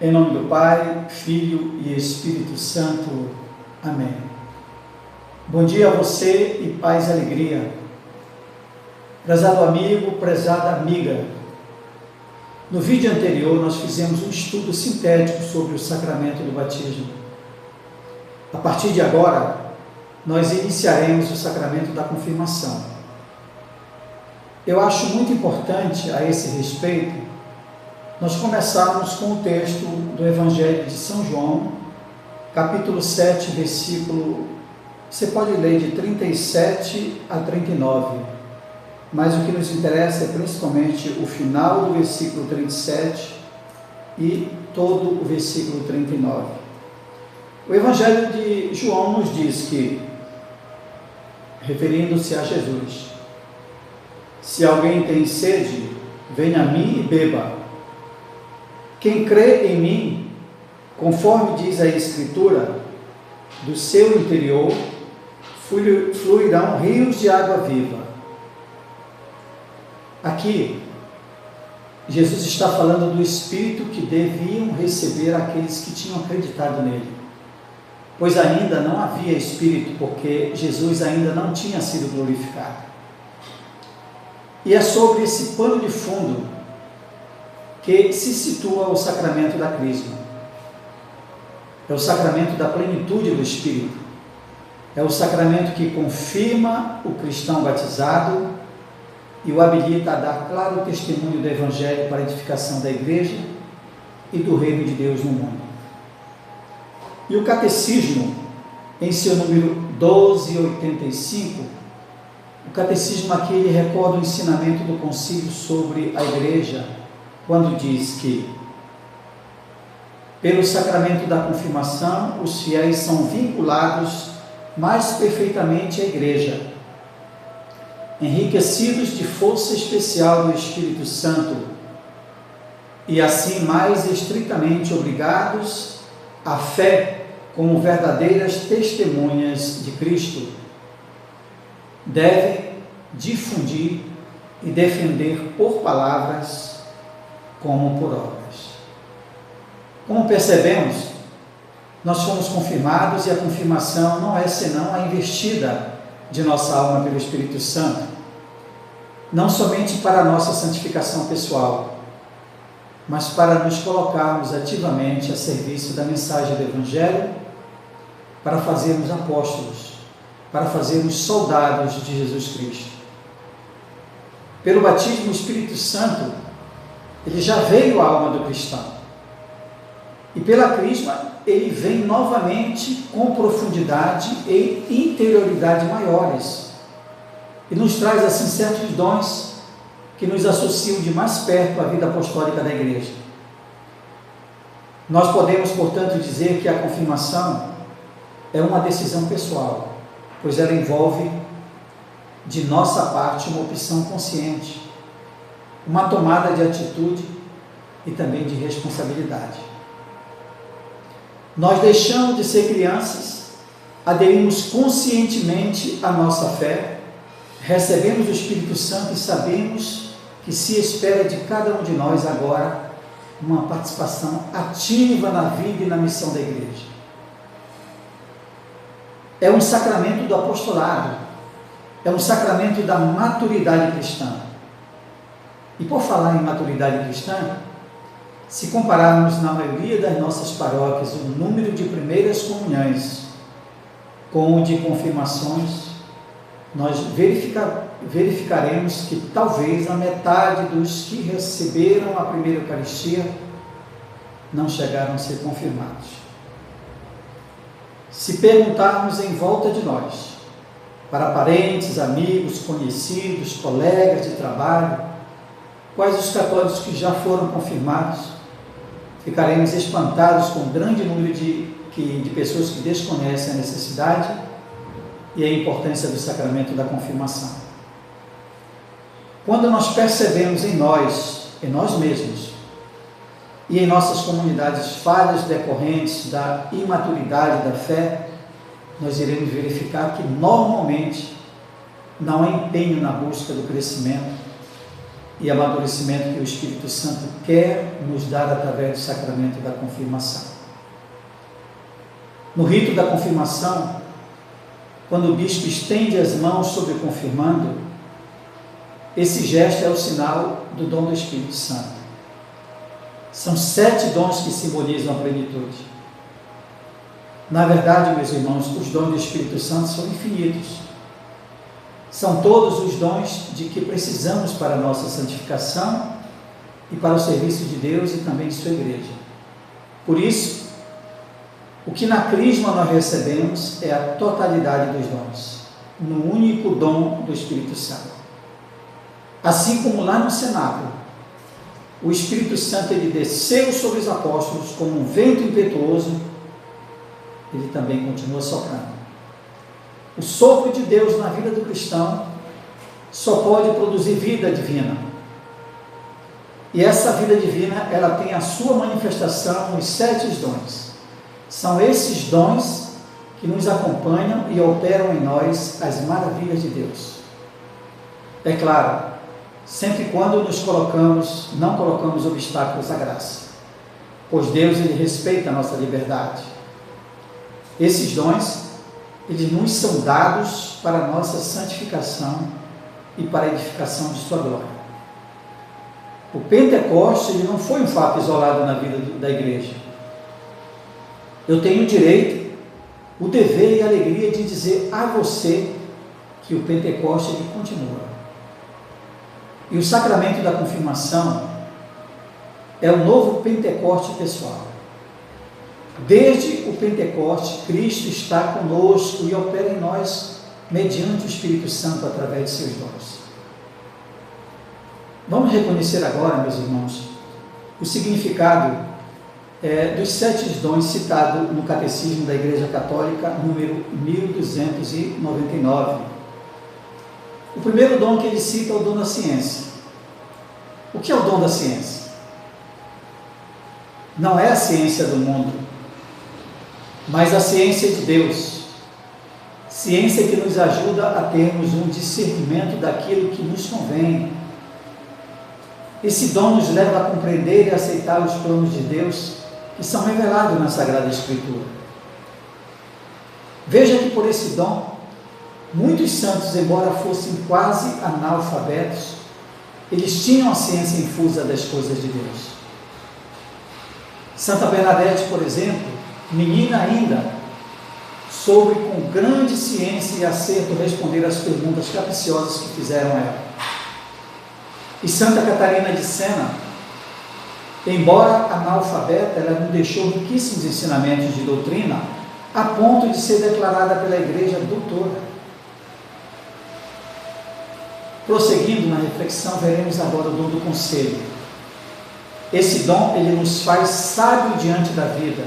Em nome do Pai, Filho e Espírito Santo. Amém. Bom dia a você e paz e alegria. Prezado amigo, prezada amiga. No vídeo anterior nós fizemos um estudo sintético sobre o sacramento do batismo. A partir de agora, nós iniciaremos o sacramento da confirmação. Eu acho muito importante a esse respeito nós começarmos com o texto do Evangelho de São João, capítulo 7, versículo, você pode ler de 37 a 39, mas o que nos interessa é principalmente o final do versículo 37 e todo o versículo 39. O Evangelho de João nos diz que, referindo-se a Jesus, se alguém tem sede, venha a mim e beba. Quem crê em mim, conforme diz a Escritura, do seu interior fluirão rios de água viva. Aqui, Jesus está falando do Espírito que deviam receber aqueles que tinham acreditado nele, pois ainda não havia Espírito, porque Jesus ainda não tinha sido glorificado. E é sobre esse pano de fundo que se situa o sacramento da Crisma. É o sacramento da plenitude do Espírito. É o sacramento que confirma o cristão batizado e o habilita a dar claro testemunho do Evangelho para a edificação da Igreja e do Reino de Deus no mundo. E o Catecismo, em seu número 1285, o Catecismo aqui ele recorda o ensinamento do Concílio sobre a Igreja, quando diz que, pelo sacramento da confirmação, os fiéis são vinculados mais perfeitamente à Igreja, enriquecidos de força especial do Espírito Santo e assim mais estritamente obrigados à fé como verdadeiras testemunhas de Cristo, devem difundir e defender por palavras como por obras. Como percebemos, nós fomos confirmados e a confirmação não é senão a investida de nossa alma pelo Espírito Santo, não somente para a nossa santificação pessoal, mas para nos colocarmos ativamente a serviço da mensagem do Evangelho, para fazermos apóstolos, para fazermos soldados de Jesus Cristo. Pelo batismo, o Espírito Santo ele já veio à alma do cristão. E pela Crisma, ele vem novamente com profundidade e interioridade maiores. E nos traz assim certos dons que nos associam de mais perto à vida apostólica da Igreja. Nós podemos, portanto, dizer que a confirmação é uma decisão pessoal, pois ela envolve de nossa parte uma opção consciente, uma tomada de atitude e também de responsabilidade. Nós deixamos de ser crianças, aderimos conscientemente à nossa fé, recebemos o Espírito Santo e sabemos que se espera de cada um de nós agora uma participação ativa na vida e na missão da Igreja. É um sacramento do apostolado, é um sacramento da maturidade cristã. E por falar em maturidade cristã, se compararmos na maioria das nossas paróquias o número de primeiras comunhões com o de confirmações, nós verificaremos que talvez a metade dos que receberam a primeira Eucaristia não chegaram a ser confirmados. Se perguntarmos em volta de nós, para parentes, amigos, conhecidos, colegas de trabalho, quais os católicos que já foram confirmados, ficaremos espantados com o grande número de pessoas que desconhecem a necessidade e a importância do sacramento da confirmação. Quando nós percebemos em nós mesmos, e em nossas comunidades falhas decorrentes da imaturidade da fé, nós iremos verificar que normalmente não há empenho na busca do crescimento, e amadurecimento que o Espírito Santo quer nos dar através do sacramento da confirmação. No rito da confirmação, quando o bispo estende as mãos sobre o confirmando, esse gesto é o sinal do dom do Espírito Santo. São 7 dons que simbolizam a plenitude. Na verdade, meus irmãos, os dons do Espírito Santo são infinitos. São todos os dons de que precisamos para a nossa santificação e para o serviço de Deus e também de sua igreja. Por isso, o que na crisma nós recebemos é a totalidade dos dons, no único dom do Espírito Santo. Assim como lá no cenáculo, o Espírito Santo ele desceu sobre os apóstolos como um vento impetuoso, ele também continua soprando. O sopro de Deus na vida do cristão só pode produzir vida divina. E essa vida divina, ela tem a sua manifestação nos 7 dons. São esses dons que nos acompanham e operam em nós as maravilhas de Deus. É claro, sempre quando não colocamos obstáculos à graça, pois Deus ele respeita a nossa liberdade. Esses dons, eles nos são dados para a nossa santificação e para a edificação de sua glória. O Pentecostes ele não foi um fato isolado na vida da igreja. Eu tenho o direito, o dever e a alegria de dizer a você que o Pentecostes ele continua. E o sacramento da confirmação é o novo Pentecoste pessoal. Desde o Pentecoste, Cristo está conosco e opera em nós mediante o Espírito Santo através de seus dons. Vamos reconhecer agora, meus irmãos, o significado dos 7 dons citado no Catecismo da Igreja Católica, número 1299. O primeiro dom que ele cita é o dom da ciência. O que é o dom da ciência? Não é a ciência do mundo, mas a ciência de Deus. Ciência que nos ajuda a termos um discernimento daquilo que nos convém. Esse dom nos leva a compreender e aceitar os planos de Deus que são revelados na Sagrada Escritura. Veja que por esse dom, muitos santos, embora fossem quase analfabetos, eles tinham a ciência infusa das coisas de Deus. Santa Bernadette, por exemplo, menina ainda, soube com grande ciência e acerto responder às perguntas capciosas que fizeram a ela. E Santa Catarina de Sena, embora analfabeta, ela nos deixou riquíssimos ensinamentos de doutrina, a ponto de ser declarada pela Igreja doutora. Prosseguindo na reflexão, veremos agora o dom do conselho. Esse dom, ele nos faz sábio diante da vida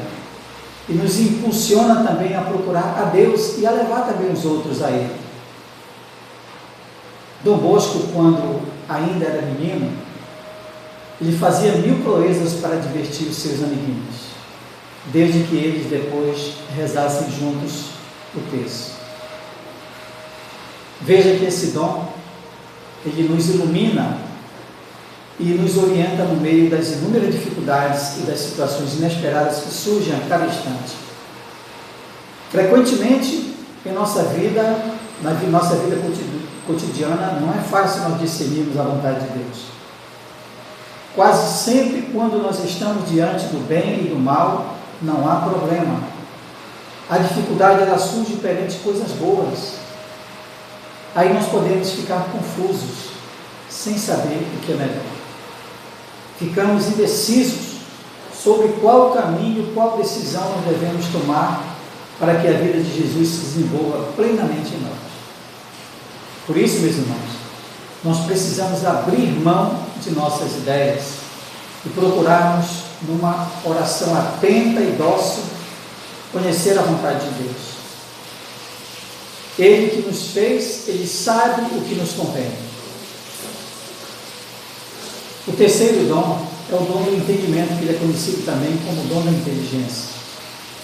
e nos impulsiona também a procurar a Deus e a levar também os outros a Ele. Dom Bosco, quando ainda era menino, ele fazia 1000 proezas para divertir os seus amiguinhos, desde que eles depois rezassem juntos o texto. Veja que esse dom, ele nos ilumina e nos orienta no meio das inúmeras dificuldades e das situações inesperadas que surgem a cada instante. Frequentemente, em nossa vida, na nossa vida cotidiana, não é fácil nós discernirmos a vontade de Deus. Quase sempre, quando nós estamos diante do bem e do mal, não há problema. A dificuldade, ela surge perante coisas boas. Aí nós podemos ficar confusos, sem saber o que é melhor. Ficamos indecisos sobre qual caminho, qual decisão nós devemos tomar para que a vida de Jesus se desenvolva plenamente em nós. Por isso, meus irmãos, nós precisamos abrir mão de nossas ideias e procurarmos, numa oração atenta e dócil, conhecer a vontade de Deus. Ele que nos fez, Ele sabe o que nos convém. O terceiro dom é o dom do entendimento, que ele é conhecido também como o dom da inteligência.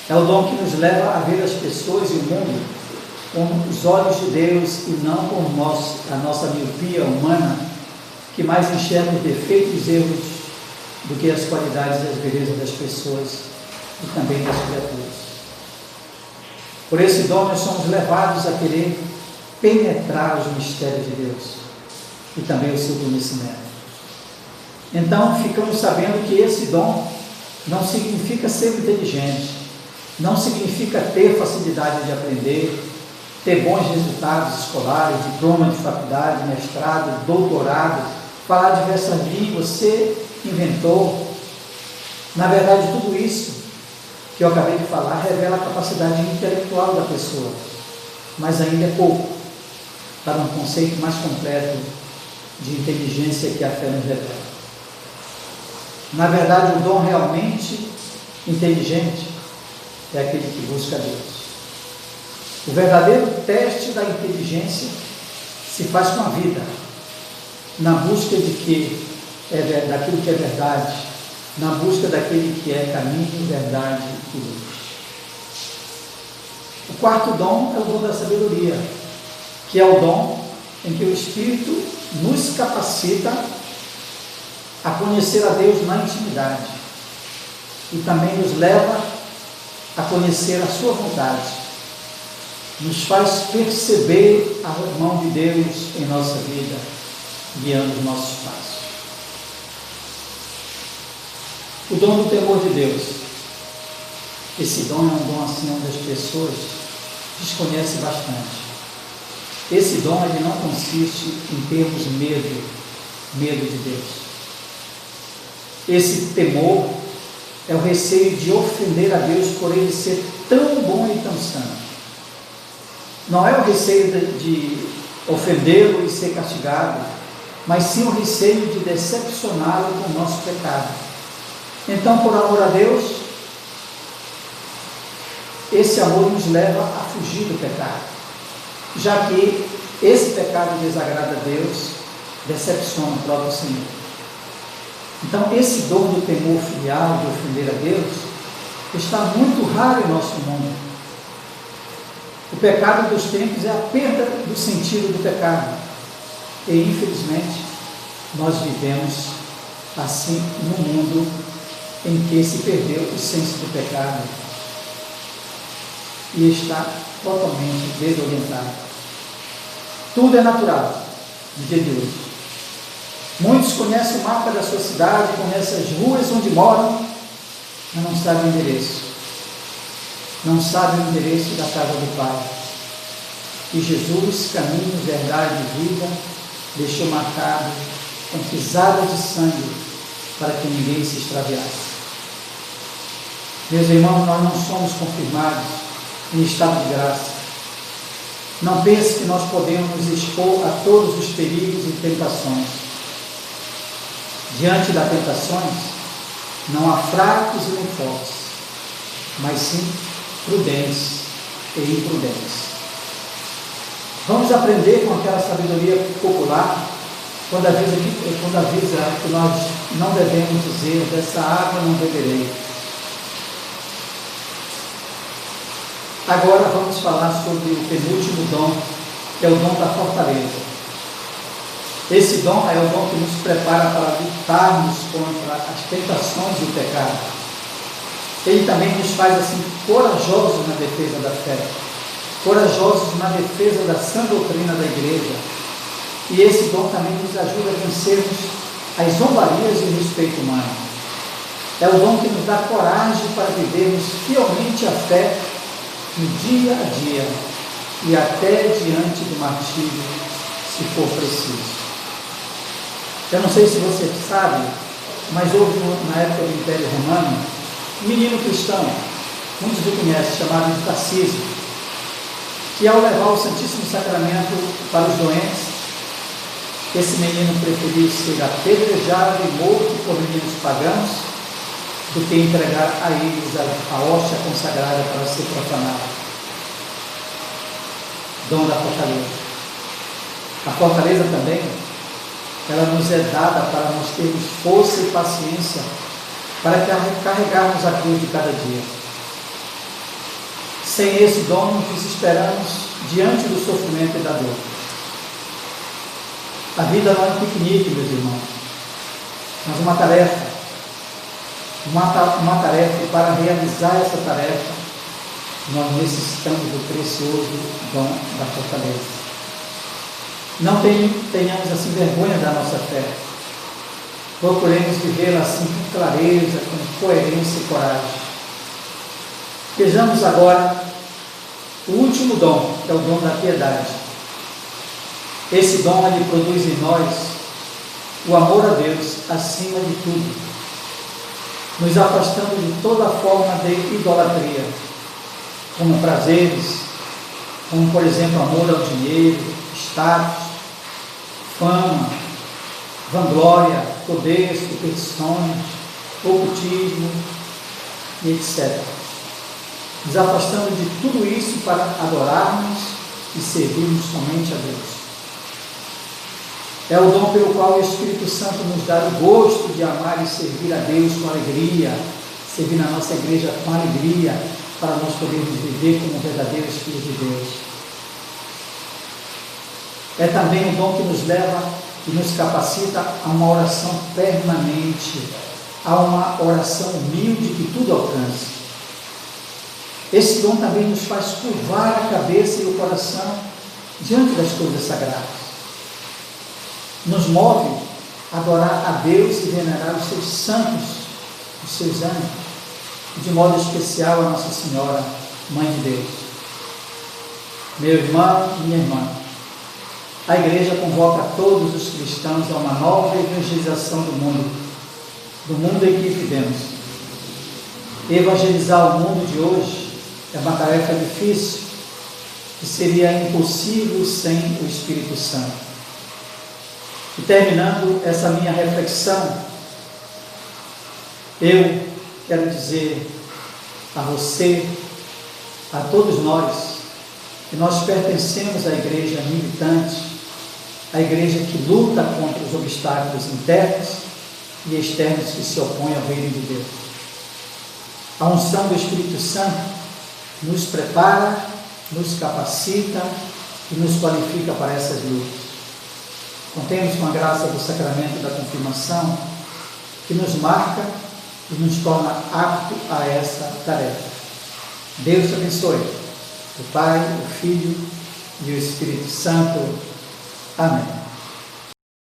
É o dom que nos leva a ver as pessoas e o mundo com os olhos de Deus e não com a nossa miopia humana, que mais enxerga os defeitos e erros do que as qualidades e as belezas das pessoas e também das criaturas. Por esse dom nós somos levados a querer penetrar os mistérios de Deus e também o seu conhecimento. Então ficamos sabendo que esse dom não significa ser inteligente, não significa ter facilidade de aprender, ter bons resultados escolares, diploma de faculdade, mestrado, doutorado, falar diversas línguas, ser inventor. Na verdade, tudo isso que eu acabei de falar revela a capacidade intelectual da pessoa, mas ainda é pouco para um conceito mais completo de inteligência que a fé nos revela. Na verdade, o dom realmente inteligente é aquele que busca Deus. O verdadeiro teste da inteligência se faz com a vida, na busca daquilo que é verdade, na busca daquele que é caminho, verdade e luz. O quarto dom é o dom da sabedoria, que é o dom em que o Espírito nos capacita a conhecer a Deus na intimidade e também nos leva a conhecer a sua vontade, nos faz perceber a mão de Deus em nossa vida, guiando os nossos passos. O dom do temor de Deus. Esse dom é um dom assim onde as pessoas desconhecem bastante. Esse dom ele não consiste em termos medo de Deus. Esse temor é o receio de ofender a Deus por ele ser tão bom e tão santo. Não é o receio de ofendê-lo e ser castigado, mas sim o receio de decepcioná-lo com o nosso pecado. Então, por amor a Deus, esse amor nos leva a fugir do pecado, já que esse pecado desagrada a Deus, decepciona o próprio Senhor. Então, esse dom do temor filial, de ofender a Deus, está muito raro em nosso mundo. O pecado dos tempos é a perda do sentido do pecado. E, infelizmente, nós vivemos assim num mundo em que se perdeu o senso do pecado e está totalmente desorientado. Tudo é natural no dia de hoje. Muitos conhecem o mapa da sua cidade, conhecem as ruas onde moram, mas não sabem o endereço. Não sabem o endereço da casa do Pai. E Jesus, caminho, verdade e vida, deixou marcado com pisadas de sangue para que ninguém se extraviasse. Meus irmãos, nós não somos confirmados em estado de graça. Não pense que nós podemos nos expor a todos os perigos e tentações. Diante das tentações, não há fracos e nem fortes, mas sim prudentes e imprudentes. Vamos aprender com aquela sabedoria popular, quando avisa que nós não devemos dizer, dessa água não beberei. Agora vamos falar sobre o penúltimo dom, que é o dom da fortaleza. Esse dom é o dom que nos prepara para lutarmos contra as tentações do pecado. Ele também nos faz assim corajosos na defesa da fé, corajosos na defesa da sã doutrina da igreja. E esse dom também nos ajuda a vencermos as zombarias e o respeito humano. É o dom que nos dá coragem para vivermos fielmente a fé no dia a dia e até diante do martírio, se for preciso. Eu não sei se você sabe, mas houve na época do Império Romano um menino cristão, muitos o conhecem, chamado de Tarcísio, que ao levar o Santíssimo Sacramento para os doentes, esse menino preferiu ser apedrejado e morto por meninos pagãos do que entregar a eles a hóstia consagrada para ser profanada. Dom da fortaleza. A fortaleza também, ela nos é dada para nós termos força e paciência para carregarmos a cruz de cada dia. Sem esse dom, nos desesperamos diante do sofrimento e da dor. A vida não é um piquenique, meus irmãos, mas uma tarefa. Uma tarefa, e para realizar essa tarefa, nós necessitamos do precioso dom da fortaleza. Não tenhamos assim vergonha da nossa fé. Procuremos vivê-la assim com clareza, com coerência e coragem. Vejamos agora o último dom, que é o dom da piedade. Esse dom, ele produz em nós o amor a Deus acima de tudo, nos afastando de toda forma de idolatria, como prazeres, como por exemplo amor ao dinheiro, status, fama, vanglória, poder, superstições, ocultismo e etc. Nos afastando de tudo isso para adorarmos e servirmos somente a Deus. É o dom pelo qual o Espírito Santo nos dá o gosto de amar e servir a Deus com alegria, servir na nossa igreja com alegria, para nós podermos viver como verdadeiros filhos de Deus. É também um dom que nos leva e nos capacita a uma oração permanente, a uma oração humilde que tudo alcance. Esse dom também nos faz curvar a cabeça e o coração diante das coisas sagradas. Nos move a adorar a Deus e venerar os seus santos, os seus anjos, e de modo especial a Nossa Senhora, Mãe de Deus. Meu irmão e minha irmã, a Igreja convoca todos os cristãos a uma nova evangelização do mundo em que vivemos. Evangelizar o mundo de hoje é uma tarefa difícil, que seria impossível sem o Espírito Santo. E terminando essa minha reflexão, eu quero dizer a você, a todos nós, que nós pertencemos à igreja militante, a igreja que luta contra os obstáculos internos e externos que se opõem ao reino de Deus. A unção do Espírito Santo nos prepara, nos capacita e nos qualifica para essas lutas. Contemos com a graça do sacramento da confirmação, que nos marca e nos torna apto a essa tarefa. Deus te abençoe. O Pai, o Filho e o Espírito Santo. Amém.